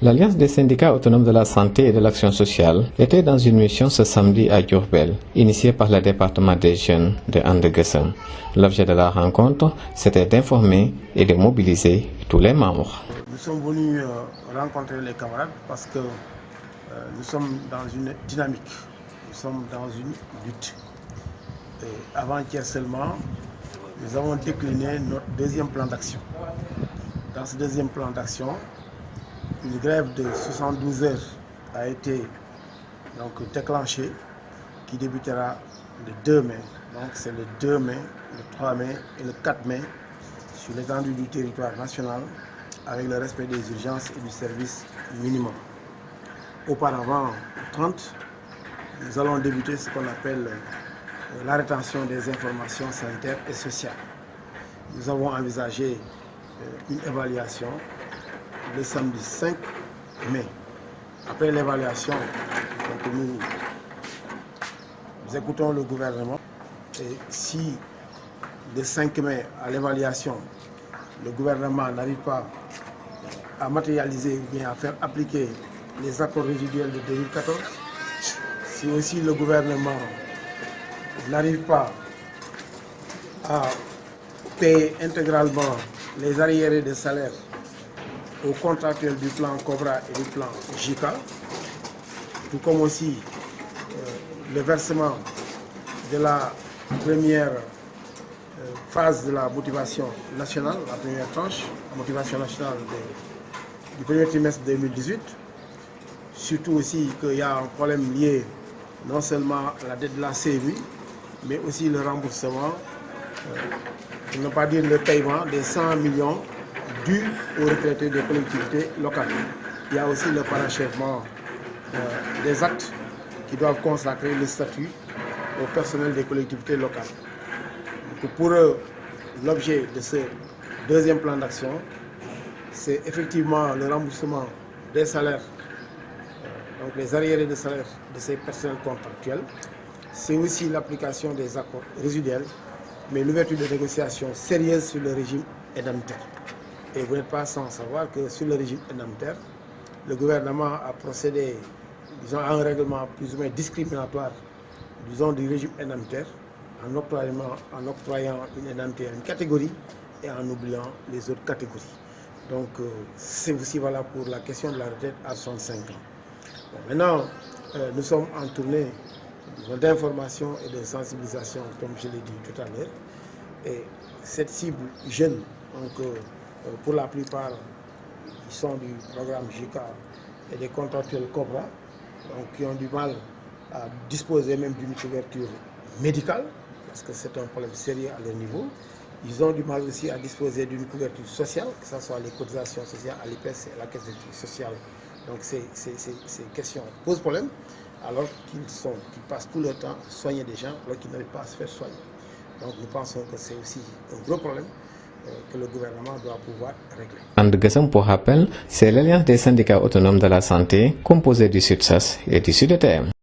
L'Alliance des syndicats autonomes de la santé et de l'action sociale était dans une mission ce samedi à Diourbel, initiée par le département des jeunes de Hann Gueusseum. L'objet de la rencontre, c'était d'informer et de mobiliser tous les membres. Nous sommes venus rencontrer les camarades parce que nous sommes dans une dynamique, nous sommes dans une lutte. Et avant-hier seulement, nous avons décliné notre deuxième plan d'action. Dans ce deuxième plan d'action, une grève de 72 heures a été déclenchée qui débutera le 2 mai. Donc c'est le 2 mai, le 3 mai et le 4 mai sur l'étendue du territoire national avec le respect des urgences et du service minimum. Auparavant, le 30, nous allons débuter ce qu'on appelle la rétention des informations sanitaires et sociales. Nous avons envisagé une évaluation le samedi 5 mai. Après l'évaluation, nous écoutons le gouvernement et si le 5 mai à l'évaluation, le gouvernement n'arrive pas à matérialiser ou bien à faire appliquer les accords résiduels de 2014, si aussi le gouvernement n'arrive pas à payer intégralement les arriérés de salaire aux contractuels du plan Cobra et du plan JICA, tout comme aussi le versement de la première phase de la motivation nationale, la première tranche, la motivation nationale du premier trimestre 2018, surtout aussi qu'il y a un problème lié non seulement à la dette de la CMU, mais aussi le remboursement, pour ne pas dire le paiement des 100 millions dus aux retraités des collectivités locales. Il y a aussi le parachèvement des actes qui doivent consacrer le statut au personnel des collectivités locales. Donc pour eux, l'objet de ce deuxième plan d'action, c'est effectivement le remboursement des salaires, donc les arriérés de salaire de ces personnels contractuels. C'est aussi l'application des accords résiduels, mais l'ouverture de négociations sérieuses sur le régime indemnitaire. Et vous n'êtes pas sans savoir que sur le régime indemnitaire, le gouvernement a procédé à un règlement plus ou moins discriminatoire du régime indemnitaire en octroyant une indemnité à une catégorie et en oubliant les autres catégories. Donc c'est aussi valable pour la question de la retraite à 65 ans. Bon, maintenant, nous sommes en tournée d'information et de sensibilisation, comme je l'ai dit tout à l'heure. Et cette cible jeune, pour la plupart, ils sont du programme JICA et des contractuels Cobra, qui ont du mal à disposer même d'une couverture médicale, parce que c'est un problème sérieux à leur niveau. Ils ont du mal aussi à disposer d'une couverture sociale, que ce soit les cotisations sociales à l'IPES et à la caisse de sécurité sociale. Donc ces questions posent problème, alors qu'ils passent tout leur temps à soigner des gens, alors qu'ils n'arrivent pas à se faire soigner. Donc nous pensons que c'est aussi un gros problème que le gouvernement doit pouvoir régler. Hann Gueusseum, pour rappel, c'est l'Alliance des syndicats autonomes de la santé, composée du SUTSAS et du SUDETM.